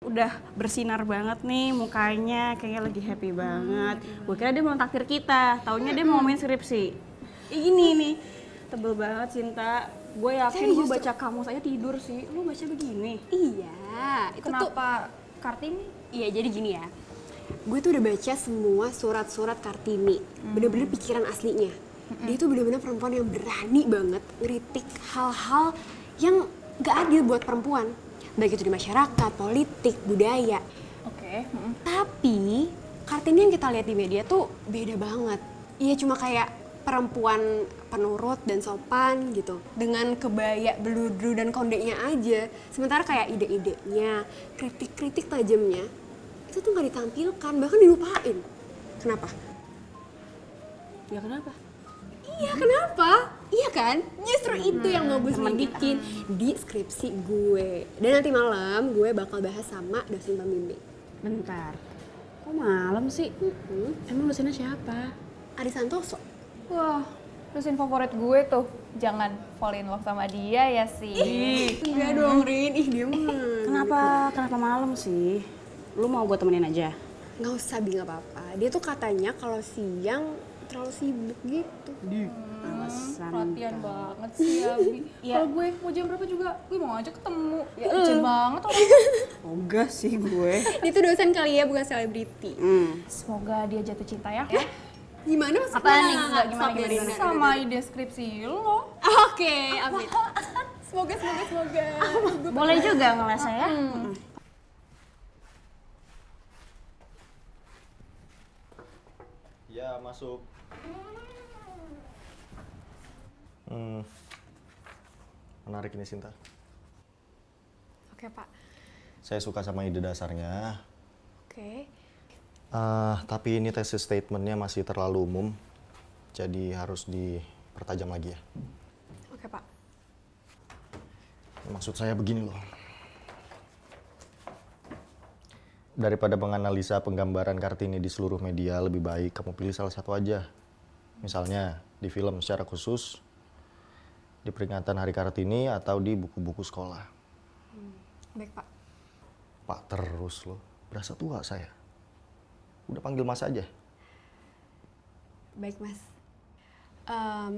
udah bersinar banget nih mukanya, kayaknya lagi happy banget. Gue kira dia mau takdir kita, taunya dia mau ngomongin skripsi. Ini nih, tebel banget Cinta. Gue yakin gue baca kamus aja tidur sih. Lu baca begini? Iya, itu Kenapa Kartini? Iya, jadi gini ya. Gue tuh udah baca semua surat-surat Kartini. Bener-bener pikiran aslinya. Dia tuh bener-bener perempuan yang berani banget ngeritik hal-hal yang gak adil buat perempuan. Baik itu di masyarakat, politik, budaya. Oke. Tapi Kartini yang kita lihat di media tuh beda banget. Iya cuma kayak perempuan penurut dan sopan gitu. Dengan kebaya, beludru dan kondeknya aja. Sementara kayak ide-idenya, kritik-kritik tajamnya, itu tuh gak ditampilkan, bahkan dilupain. Kenapa? Ya kenapa? Iya kenapa? Iya kan? Justru itu yang mau gue selidikin di skripsi gue. Dan nanti malam gue bakal bahas sama dosen pembimbing. Bentar. Kok malam sih? Emang dosennya siapa? Ari Santoso. Wah, dosen favorit gue tuh. Jangan fall in love sama dia ya sih. Enggak dong Rin, ih dia mah. Kenapa malam sih? Lu mau gue temenin aja? Nggak usah Bi, nggak apa-apa. Dia tuh katanya kalau siang terlalu sibuk gitu. Alasan. Perhatian banget sih Abi. Kalau gue mau jam berapa juga, gue mau aja ketemu. Ya licin banget orang. Ogah sih gue. Dia tuh dosen kali ya, bukan selebriti. Semoga dia jatuh cinta ya. Gimana maksudnya? Apa nih? Nggak, Gimana? Sama ide skripsi lo. Oke, amin. Semoga. Boleh juga ngelesnya ya? Ya, masuk. Menarik ini Sinta. Oke Pak. Saya suka sama ide dasarnya. Oke. Tapi ini tesis statementnya masih terlalu umum. Jadi harus dipertajam lagi ya. Oke Pak. Maksud saya begini loh. Daripada menganalisa penggambaran Kartini di seluruh media, lebih baik kamu pilih salah satu aja. Misalnya di film secara khusus, di peringatan Hari Kartini atau di buku-buku sekolah. Baik Pak. Pak terus loh, berasa tua saya. Udah panggil Mas aja. Baik Mas.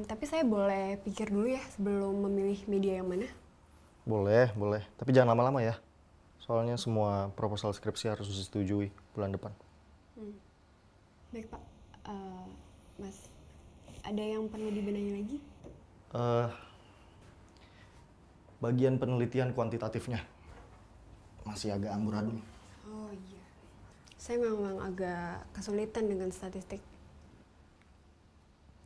Tapi saya boleh pikir dulu ya sebelum memilih media yang mana? Boleh. Tapi jangan lama-lama ya. Soalnya semua proposal skripsi harus disetujui bulan depan. Baik Pak. Mas, ada yang perlu dibenahi lagi? Bagian penelitian kuantitatifnya masih agak amburadul. Oh iya. Saya memang agak kesulitan dengan statistik.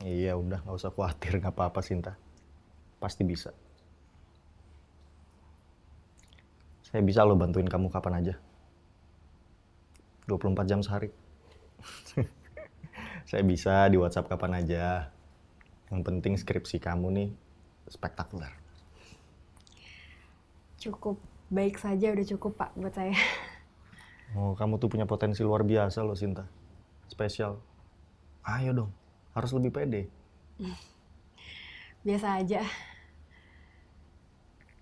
Iya udah, nggak usah khawatir, nggak apa-apa Sinta. Pasti bisa. Saya bisa loh bantuin kamu kapan aja. 24 jam sehari. Saya bisa di WhatsApp kapan aja. Yang penting skripsi kamu nih spektakuler. Cukup baik saja udah cukup Pak buat saya. Oh, kamu tuh punya potensi luar biasa loh Sinta. Spesial. Ayo dong, harus lebih pede. Biasa aja.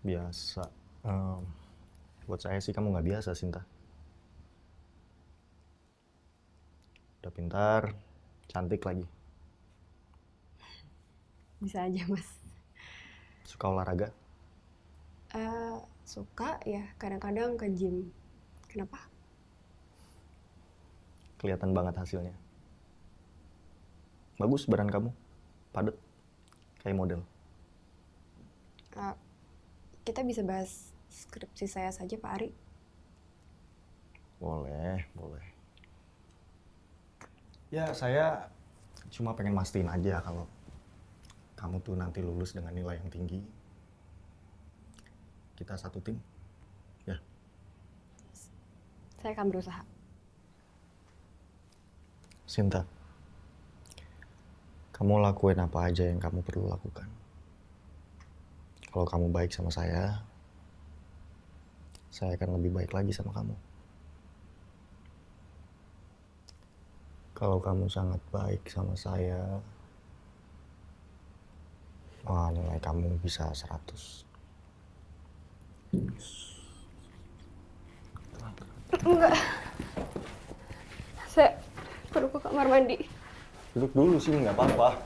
Biasa. Buat saya sih kamu nggak biasa Sinta. Udah pintar, cantik lagi. Bisa aja Mas. Suka olahraga? Suka ya, kadang-kadang ke gym. Kenapa? Kelihatan banget hasilnya. Bagus badan kamu, padat, kayak model. Kita bisa bahas skripsi saya saja Pak Ari. Boleh. Ya saya cuma pengen mastiin aja kalau kamu tuh nanti lulus dengan nilai yang tinggi. Kita satu tim, ya. Saya akan berusaha. Sinta, kamu lakuin apa aja yang kamu perlu lakukan. Kalau kamu baik sama saya akan lebih baik lagi sama kamu. Kalau kamu sangat baik sama saya, nilai kamu bisa 100. Enggak. Saya perlu ke kamar mandi. Duduk dulu sih, nggak apa-apa.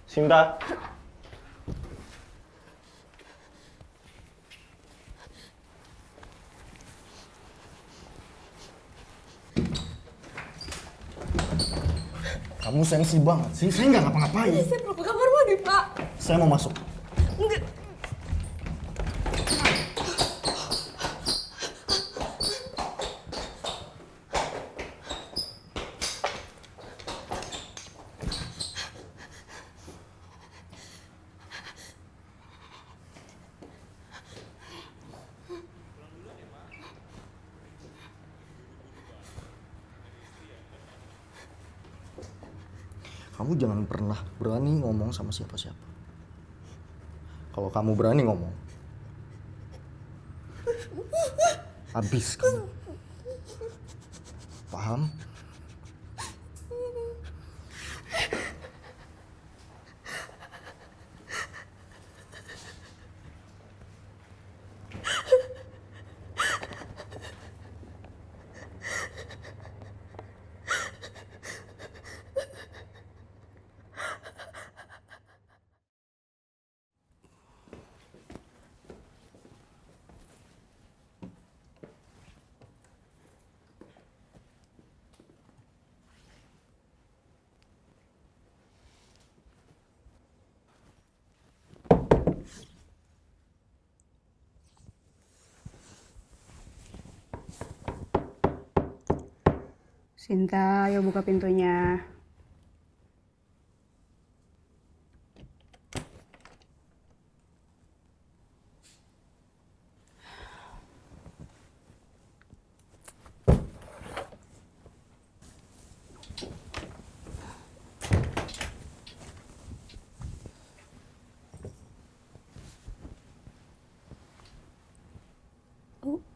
Sinta. Kamu sensi banget sih, saya nggak ngapa-ngapain. Saya perlu ke kamar mandi, Pak. Saya mau masuk. Enggak. Kamu jangan pernah berani ngomong sama siapa-siapa. Kalau kamu berani ngomong, habis kamu. Paham? Sinta, ayo buka pintunya.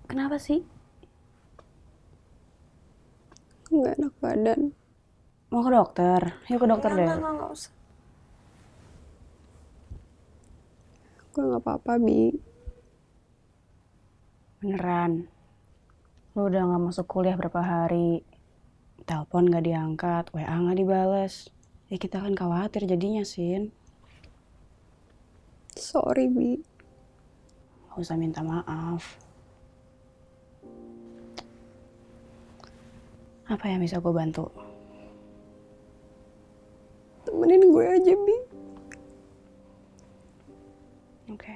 Kenapa sih? Nggak enak badan. Mau ke dokter? Yuk ke dokter deh. Nggak usah. Gue nggak apa-apa, Bi. Beneran. Lu udah gak masuk kuliah berapa hari. Telepon gak diangkat, WA gak dibales. Ya kita kan khawatir jadinya, Sin. Sorry, Bi. Gak usah minta maaf. Apa yang bisa gue bantu? Temenin gue aja, Bi. Oke.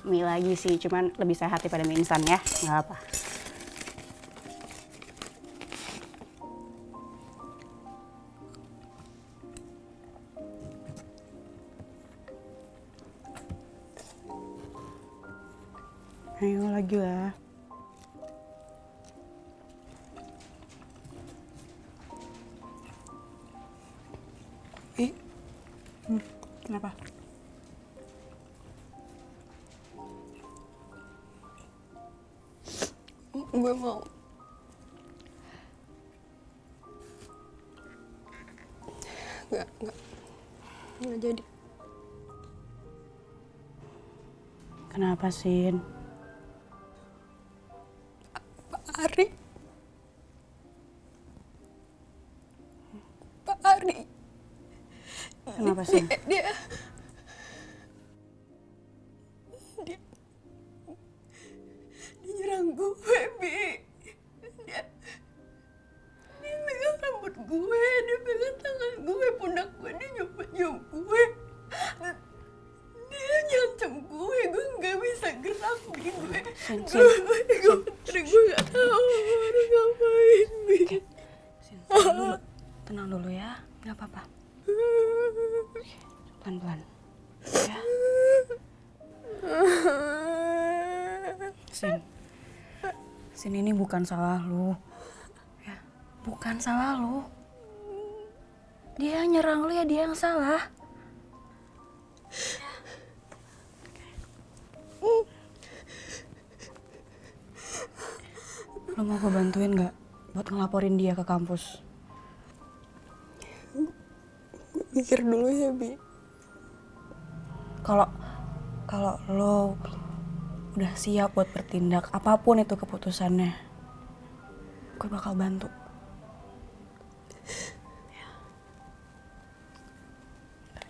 Mie lagi sih, cuman lebih sehat daripada mie instan ya, nggak apa. Ayo lagi lah. Kenapa? Gue mau. Nggak jadi. Kenapa, Sin? Pak Ari. Pak Ari. Kenapa, Sin? Dia nyerang gue, Bi. Dia megang rambut gue, dia pegang tangan gue, pundak gue, dia nyoba gue. Dia nyancem gue nggak bisa gerak, Bi. Gue nggak tahu harus ngapain, Bi. Sin, tenang dulu ya, nggak apa-apa. Pelan-pelan, ya. Sin, ini bukan salah lu. Ya, bukan salah lu. Dia yang nyerang lu, ya dia yang salah. Lu mau gue bantuin nggak buat ngelaporin dia ke kampus? Mikir dulu ya, Bi. Kalau lo udah siap buat bertindak, apapun itu keputusannya, gue bakal bantu.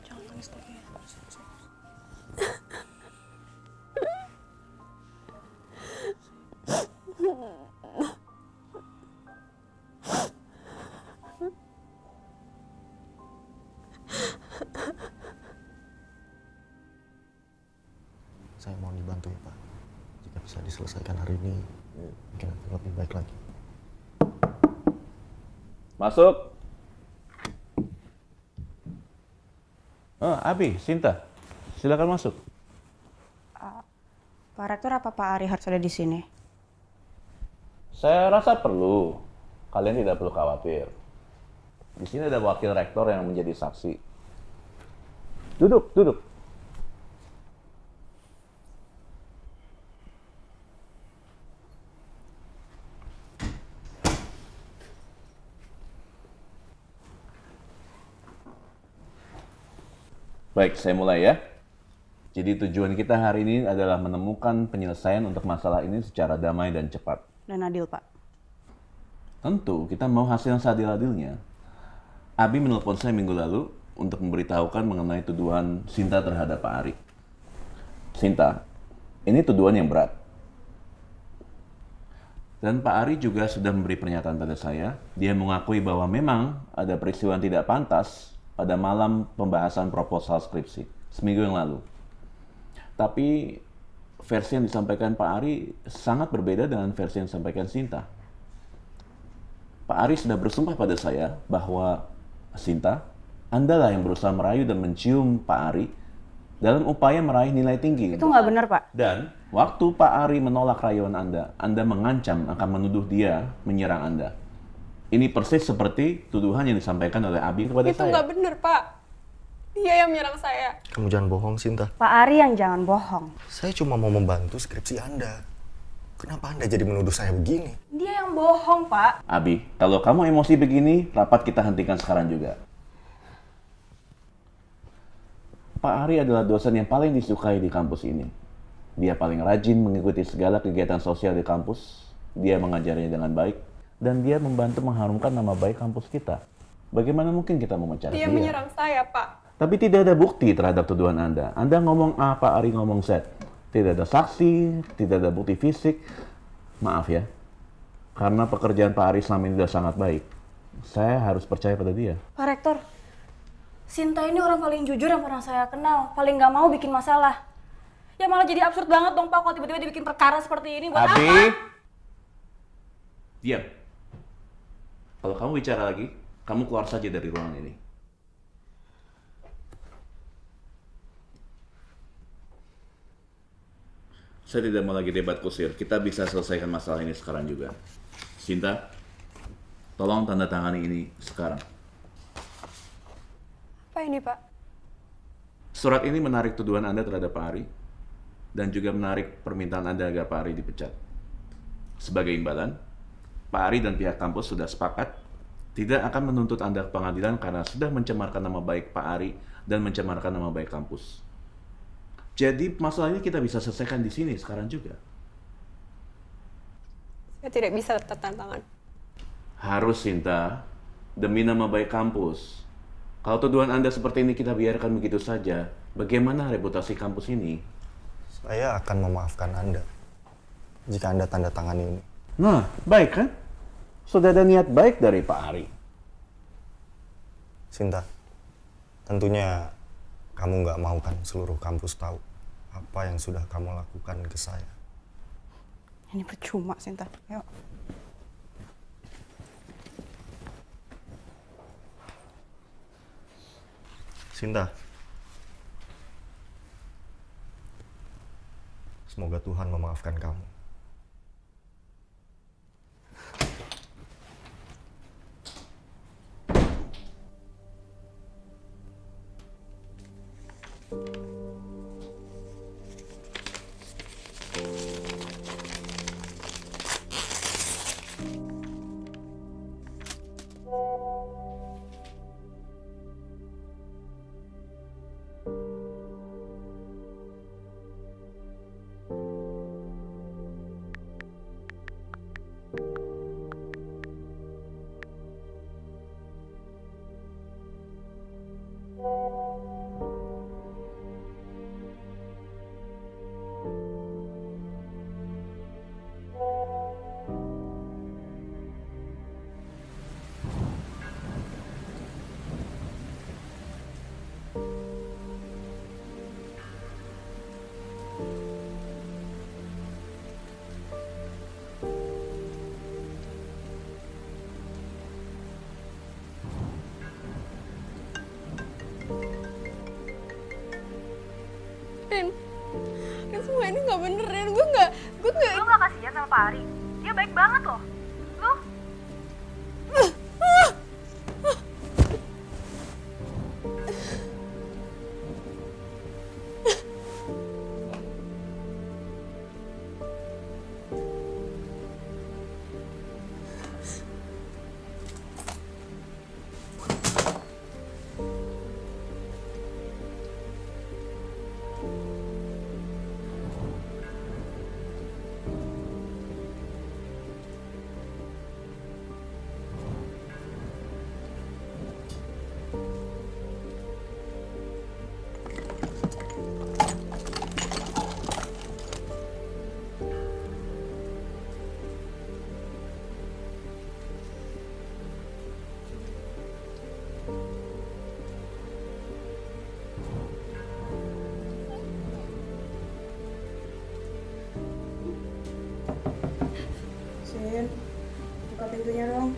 Jangan nangis lagi ya. Saya mohon dibantu ya Pak. Jika bisa diselesaikan hari ini, mungkin akan lebih baik lagi. Masuk. Oh, Abi, Sinta. Silakan masuk. Pak Rektor, apa Pak Ari harus ada di sini? Saya rasa perlu. Kalian tidak perlu khawatir. Di sini ada wakil rektor yang menjadi saksi. Duduk, duduk. Baik, saya mulai ya. Jadi tujuan kita hari ini adalah menemukan penyelesaian untuk masalah ini secara damai dan cepat. Dan adil, Pak. Tentu, kita mau hasil yang seadil-adilnya. Abi menelpon saya minggu lalu untuk memberitahukan mengenai tuduhan Sinta terhadap Pak Ari. Sinta, ini tuduhan yang berat. Dan Pak Ari juga sudah memberi pernyataan pada saya. Dia mengakui bahwa memang ada peristiwa yang tidak pantas pada malam pembahasan proposal skripsi seminggu yang lalu. Tapi versi yang disampaikan Pak Ari sangat berbeda dengan versi yang disampaikan Sinta. Pak Ari sudah bersumpah pada saya bahwa Sinta, Anda lah yang berusaha merayu dan mencium Pak Ari dalam upaya meraih nilai tinggi. Itu nggak benar, Pak. Dan waktu Pak Ari menolak rayuan Anda mengancam akan menuduh dia menyerang Anda. Ini persis seperti tuduhan yang disampaikan oleh Abi kepada Itu saya. nggak bener, Pak. Dia yang menyerang saya. Kamu jangan bohong, Sinta. Pak Ari yang jangan bohong. Saya cuma mau membantu skripsi Anda. Kenapa Anda jadi menuduh saya begini? Dia yang bohong, Pak. Abi, kalau kamu emosi begini, rapat kita hentikan sekarang juga. Pak Ari adalah dosen yang paling disukai di kampus ini. Dia paling rajin mengikuti segala kegiatan sosial di kampus. Dia mengajarnya dengan baik. Dan dia membantu mengharumkan nama baik kampus kita. Bagaimana mungkin kita memecat dia? Dia menyerang saya, Pak. Tapi tidak ada bukti terhadap tuduhan Anda. Anda ngomong A, Pak Ari ngomong Z. Tidak ada saksi, tidak ada bukti fisik. Maaf ya. Karena pekerjaan Pak Ari selama ini sudah sangat baik. Saya harus percaya pada dia. Pak Rektor, Sinta ini orang paling jujur yang pernah saya kenal. Paling nggak mau bikin masalah. Ya malah jadi absurd banget dong, Pak, kalau tiba-tiba dibikin perkara seperti ini. Buat Abi, apa? diam. Kalau kamu bicara lagi, kamu keluar saja dari ruangan ini. Saya tidak mau lagi debat kusir. Kita bisa selesaikan masalah ini sekarang juga. Sinta, tolong tanda tangani ini sekarang. Apa ini, Pak? Surat ini menarik tuduhan Anda terhadap Pak Ari dan juga menarik permintaan Anda agar Pak Ari dipecat. Sebagai imbalan, Pak Ari dan pihak kampus sudah sepakat tidak akan menuntut Anda ke pengadilan karena sudah mencemarkan nama baik Pak Ari dan mencemarkan nama baik kampus. Jadi masalah ini kita bisa selesaikan di sini sekarang juga. Saya tidak bisa tanda tangan. Harus, Sinta, demi nama baik kampus. Kalau tuduhan Anda seperti ini kita biarkan begitu saja, bagaimana reputasi kampus ini? Saya akan memaafkan Anda jika Anda tanda tangani ini. Nah, baik kan? Sudah ada niat baik dari Pak Ari. Sinta, tentunya kamu nggak mau kan seluruh kampus tahu apa yang sudah kamu lakukan ke saya. Ini percuma, Sinta. Yuk. Sinta, semoga Tuhan memaafkan kamu. Rin, semua ini nggak bener, Rin. Gue nggak. Lu gak kasihan sama Pak Ari? Dia baik banget loh. Lu? Sin, buka pintunya dong.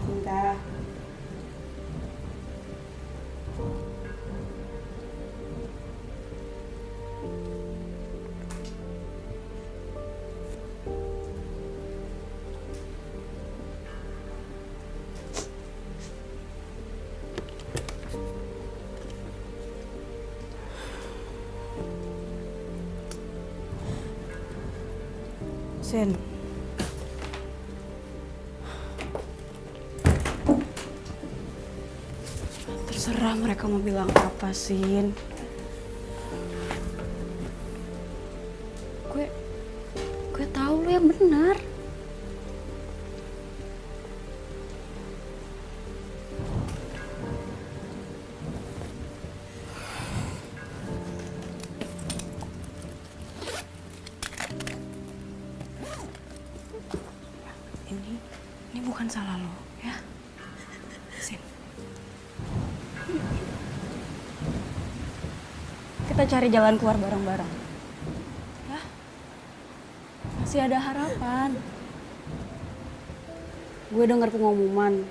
Cinta. Sin. Terserah mereka mau bilang apa, Sin. Gue tahu lo yang benar. Ini bukan salah lo, ya. Sin. Kita cari jalan keluar bareng-bareng. Ya. Masih ada harapan. Gue dengar pengumuman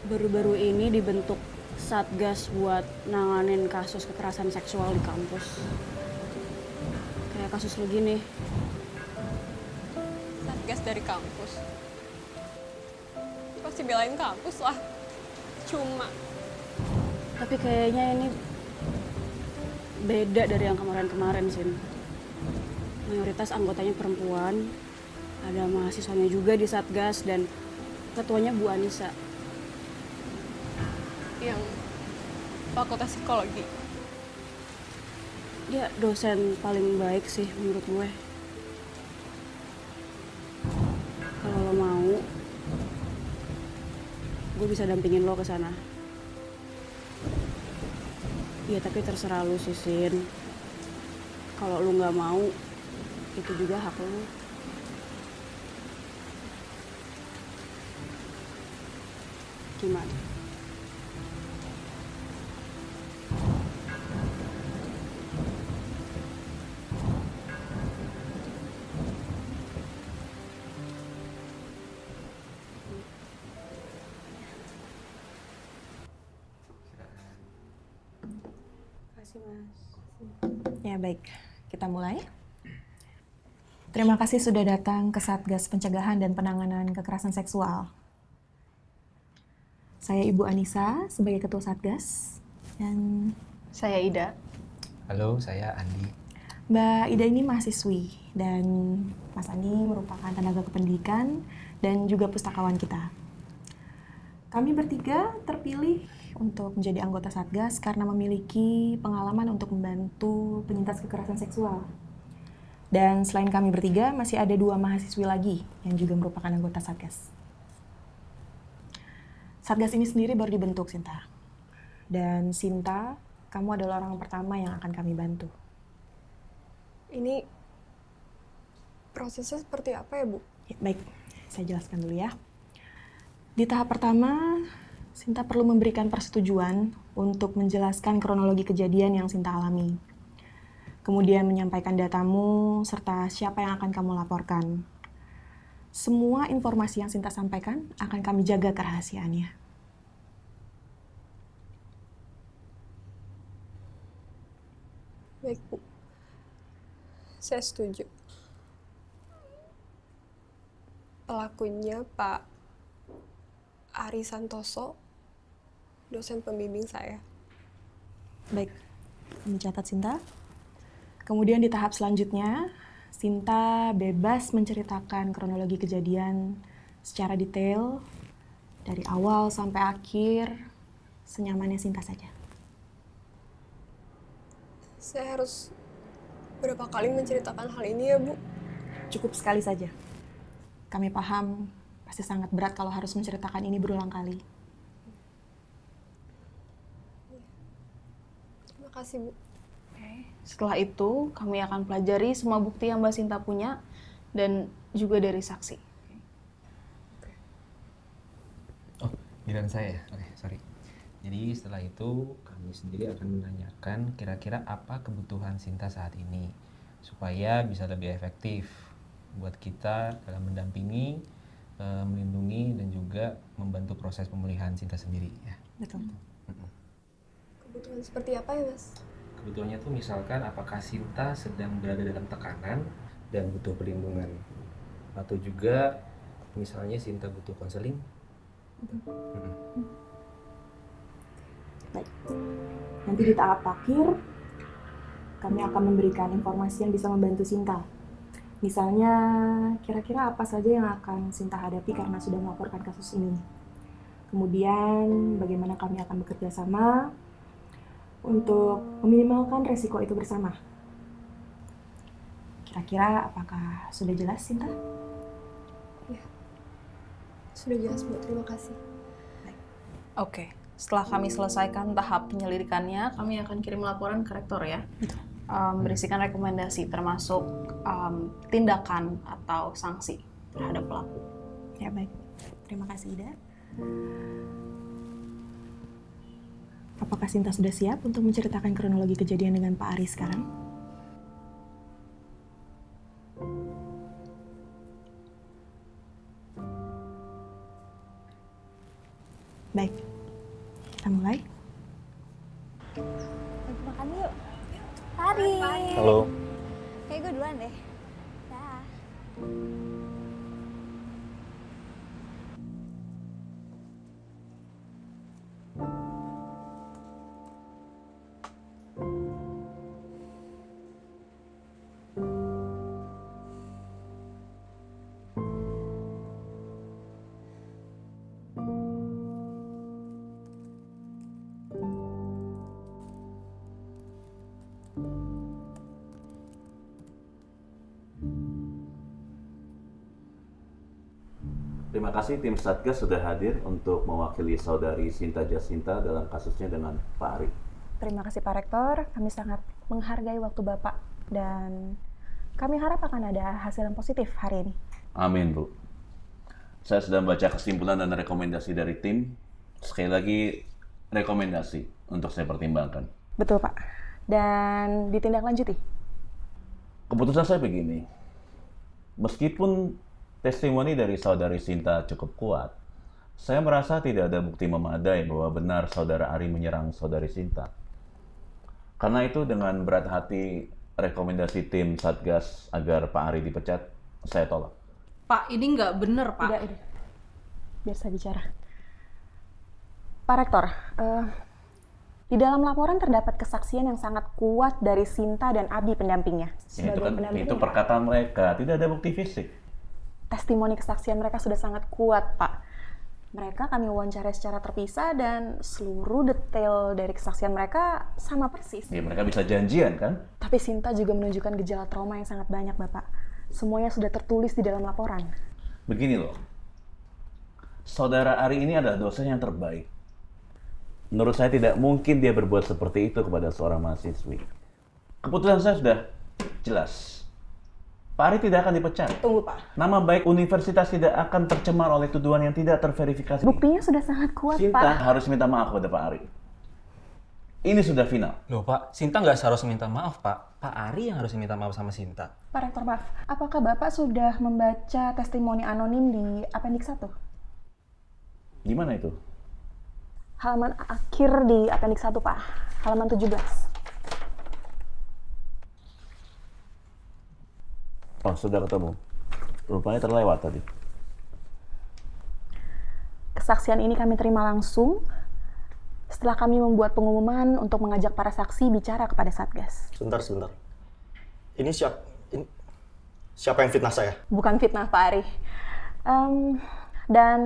baru-baru ini dibentuk Satgas buat nanganin kasus kekerasan seksual di kampus. Kayak kasus lo gini. Satgas dari kampus. Pasti belain kampus lah. Cuma. Tapi kayaknya ini beda dari yang kemarin-kemarin, Sin. Mayoritas anggotanya perempuan, ada mahasiswanya juga di Satgas, dan ketuanya Bu Anissa. Yang fakultas psikologi. Dia dosen paling baik sih menurut gue. Kalau lo mau, gue bisa dampingin lo ke sana. Iya, tapi terserah lo sih, Sin. Kalau lo nggak mau, itu juga hak lo. Gimana? Terima kasih, Mas. Ya, baik. kita mulai. Terima kasih sudah datang ke Satgas Pencegahan dan Penanganan Kekerasan Seksual. Saya Ibu Anissa sebagai Ketua Satgas, dan Saya Ida. Halo, saya Andi. Mbak Ida ini mahasiswi, dan Mas Andi merupakan tenaga kependidikan dan juga pustakawan kita. Kami bertiga terpilih untuk menjadi anggota Satgas karena memiliki pengalaman untuk membantu penyintas kekerasan seksual. Dan selain kami bertiga, masih ada 2 mahasiswi lagi yang juga merupakan anggota Satgas. Satgas ini sendiri baru dibentuk, Sinta. Dan Sinta, kamu adalah orang pertama yang akan kami bantu. Ini prosesnya seperti apa ya, Bu? Ya, baik, saya jelaskan dulu ya. Di tahap pertama, Sinta perlu memberikan persetujuan untuk menjelaskan kronologi kejadian yang Sinta alami. Kemudian menyampaikan datamu, serta siapa yang akan kamu laporkan. Semua informasi yang Sinta sampaikan akan kami jaga kerahasiaannya. Baik, Bu. Saya setuju. Pelakunya Pak Ari Santoso, dosen pembimbing saya. Baik, kami catat Sinta. Kemudian di tahap selanjutnya, Sinta bebas menceritakan kronologi kejadian secara detail, dari awal sampai akhir, senyamannya Sinta saja. Saya harus berapa kali menceritakan hal ini ya, Bu? Cukup sekali saja. Kami paham pasti sangat berat kalau harus menceritakan ini berulang kali. Terima kasih, Bu. Setelah itu, kami akan pelajari semua bukti yang Mbak Sinta punya dan juga dari saksi. Oh, giliran saya. Oke, sorry. Jadi setelah itu kami sendiri akan menanyakan kira-kira apa kebutuhan Sinta saat ini supaya bisa lebih efektif buat kita dalam mendampingi, melindungi dan juga membantu proses pemulihan Sinta sendiri ya. Betul. Kebutuhan seperti apa ya, Mas? Kebutuhannya tuh misalkan apakah Sinta sedang berada dalam tekanan dan butuh perlindungan, atau juga misalnya Sinta butuh konseling. Baik. Nanti di tahap akhir, kami akan memberikan informasi yang bisa membantu Sinta. Misalnya, kira-kira apa saja yang akan Sinta hadapi karena sudah melaporkan kasus ini. Kemudian, bagaimana kami akan bekerja sama untuk meminimalkan resiko itu bersama. Kira-kira apakah sudah jelas, Sinta? Ya, sudah jelas, Bu. Terima kasih. Oke, setelah kami selesaikan tahap penyelidikannya, kami akan kirim laporan ke rektor ya. Berisikan rekomendasi termasuk tindakan atau sanksi terhadap pelaku. Ya, baik. Terima kasih, Ida. Apakah Sinta sudah siap untuk menceritakan kronologi kejadian dengan Pak Ari sekarang? Baik, kita mulai. Lagi makan yuk. Hari. Halo. Kayak gue duluan deh. Dah. Terima kasih tim Satgas sudah hadir untuk mewakili saudari Sinta Jacinta dalam kasusnya dengan Pak Ari. Terima kasih Pak Rektor, kami sangat menghargai waktu Bapak dan kami harap akan ada hasil yang positif hari ini. Amin, Bu. Saya sudah membaca kesimpulan dan rekomendasi dari tim. Sekali lagi, rekomendasi untuk saya pertimbangkan. Betul Pak, dan ditindaklanjuti. Keputusan saya begini, meskipun testimoni dari saudari Sinta cukup kuat, saya merasa tidak ada bukti memadai bahwa benar saudara Ari menyerang saudari Sinta. Karena itu dengan berat hati rekomendasi tim Satgas agar Pak Ari dipecat, saya tolak. Pak, ini nggak bener, Pak. Udah. Biar saya bicara. Pak Rektor, di dalam laporan terdapat kesaksian yang sangat kuat dari Sinta dan Abi pendampingnya. Itu perkataan mereka, tidak ada bukti fisik. Testimoni kesaksian mereka sudah sangat kuat, Pak. Mereka kami wawancarai secara terpisah dan seluruh detail dari kesaksian mereka sama persis. Ya mereka bisa janjian kan? Tapi Sinta juga menunjukkan gejala trauma yang sangat banyak, Bapak. Semuanya sudah tertulis di dalam laporan. Begini loh, saudara Ari ini adalah dosen yang terbaik. Menurut saya tidak mungkin dia berbuat seperti itu kepada seorang mahasiswi. Keputusan saya sudah jelas. Pak Ari tidak akan dipecat. Tunggu, Pak. Nama baik universitas tidak akan tercemar oleh tuduhan yang tidak terverifikasi. Buktinya sudah sangat kuat, Sinta Pak. harus minta maaf kepada Pak Ari. Ini sudah final. Loh Pak, Sinta nggak seharusnya minta maaf Pak. Pak Ari yang harus minta maaf sama Sinta. Pak Rektor, maaf. Apakah Bapak sudah membaca testimoni anonim di Appendix 1? Gimana itu? Halaman akhir di Appendix 1, Pak. Halaman 17. Oh, sudah ketemu. Rupanya terlewat tadi. Kesaksian ini kami terima langsung setelah kami membuat pengumuman untuk mengajak para saksi bicara kepada Satgas. Sebentar. Ini siapa yang fitnah saya? Bukan fitnah, Pak Ari. Dan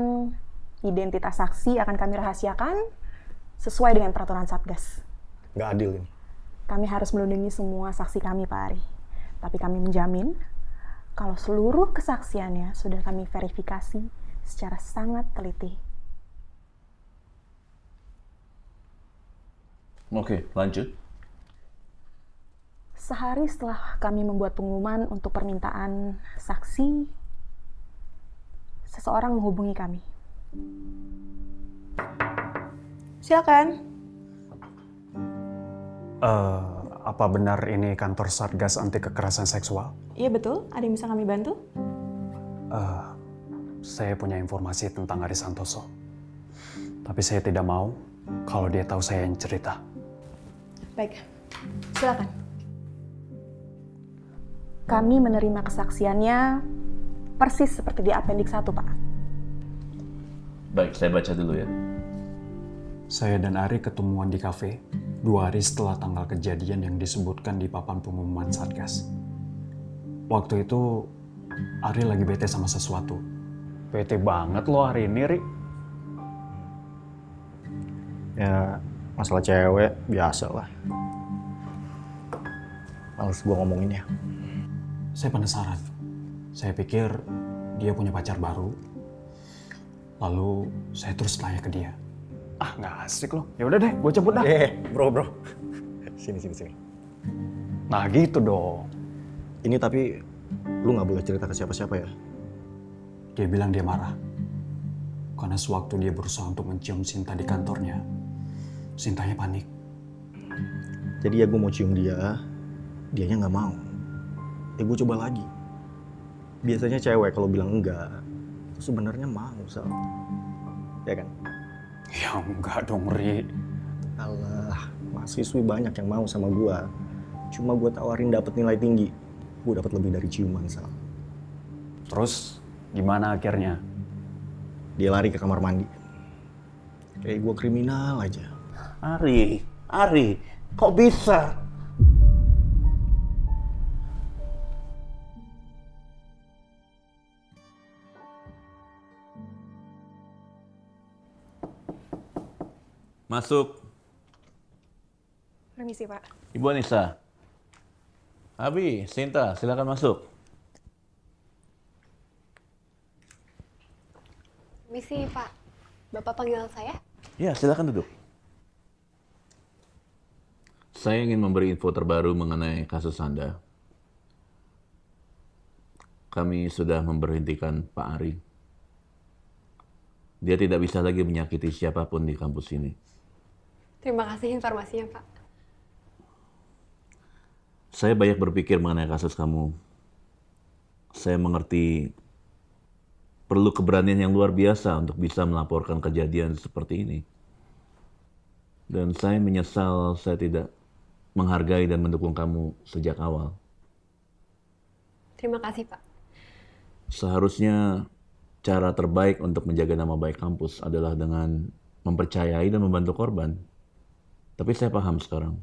identitas saksi akan kami rahasiakan sesuai dengan peraturan Satgas. Nggak adil ini. Kami harus melindungi semua saksi kami, Pak Ari. Tapi kami menjamin kalau seluruh kesaksiannya sudah kami verifikasi secara sangat teliti. Oke, lanjut. Sehari setelah kami membuat pengumuman untuk permintaan saksi, seseorang menghubungi kami. Silakan. Apa benar ini kantor Satgas Anti Kekerasan Seksual? Iya betul, ada yang bisa kami bantu? Saya punya informasi tentang Ari Santoso. Tapi saya tidak mau kalau dia tahu saya yang cerita. Baik, silakan. Kami menerima kesaksiannya persis seperti di Appendix 1, Pak. Baik, saya baca dulu ya. Saya dan Ari ketemuan di kafe 2 hari setelah tanggal kejadian yang disebutkan di papan pengumuman Satgas. Waktu itu Ari lagi bete sama sesuatu. Bete banget lo hari ini, Ri. Ya, masalah cewek biasa lah. Males gua ngomongin ya. Saya penasaran. Saya pikir dia punya pacar baru. Lalu saya terus tanya ke dia. Ah, nggak asik loh. Ya udah deh, gue cabut dah. Bro. Sini. Nah gitu dong. Ini tapi lu nggak boleh cerita ke siapa-siapa ya. Dia bilang dia marah. Karena sewaktu dia berusaha untuk mencium Sinta di kantornya, Sintanya panik. Jadi ya gue mau cium dia, dianya nggak mau. Ya gue coba lagi. Biasanya cewek kalau bilang enggak, itu sebenarnya mau, Sal. Ya kan? Ya enggak dong, Ri. Alah, mahasiswi banyak yang mau sama gue. Cuma gue tawarin dapat nilai tinggi. Gue dapat lebih dari ciuman, Sal. Terus gimana akhirnya? Dia lari ke kamar mandi. Kayak gue kriminal aja. Ari, kok bisa? Masuk. Permisi, Pak. Ibu Anissa. Abi, Sinta, silakan masuk. Misi, Pak. Bapak panggil saya? Ya, silakan duduk. Saya ingin memberi info terbaru mengenai kasus Anda. Kami sudah memberhentikan Pak Ari. Dia tidak bisa lagi menyakiti siapapun di kampus ini. Terima kasih informasinya, Pak. Saya banyak berpikir mengenai kasus kamu. Saya mengerti perlu keberanian yang luar biasa untuk bisa melaporkan kejadian seperti ini. Dan saya menyesal saya tidak menghargai dan mendukung kamu sejak awal. Terima kasih, Pak. Seharusnya cara terbaik untuk menjaga nama baik kampus adalah dengan mempercayai dan membantu korban. Tapi saya paham sekarang.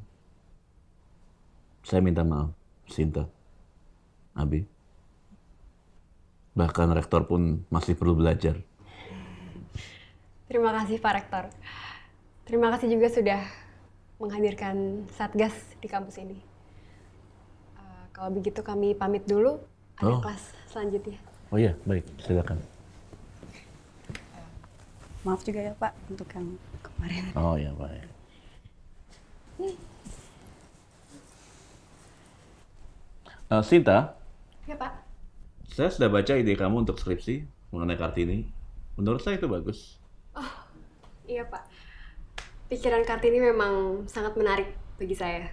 Saya minta maaf, Sinta, Abi. Bahkan rektor pun masih perlu belajar. Terima kasih Pak Rektor. Terima kasih juga sudah menghadirkan Satgas di kampus ini. Kalau begitu kami pamit dulu, ada kelas selanjutnya. Oh iya, baik, silakan. Maaf juga ya Pak untuk yang kemarin. Oh ya, baik. Sinta, Ya Pak. saya sudah baca ide kamu untuk skripsi mengenai Kartini. Menurut saya itu bagus. Iya Pak. Pikiran Kartini memang sangat menarik bagi saya.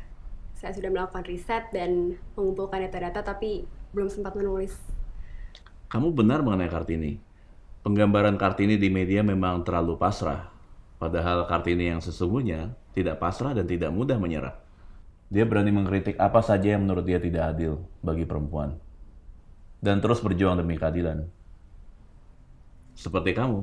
Saya sudah melakukan riset dan mengumpulkan data-data tapi belum sempat menulis. Kamu benar mengenai Kartini. Penggambaran Kartini di media memang terlalu pasrah. Padahal Kartini yang sesungguhnya tidak pasrah dan tidak mudah menyerah. Dia berani mengkritik apa saja yang menurut dia tidak adil bagi perempuan. Dan terus berjuang demi keadilan. Seperti kamu.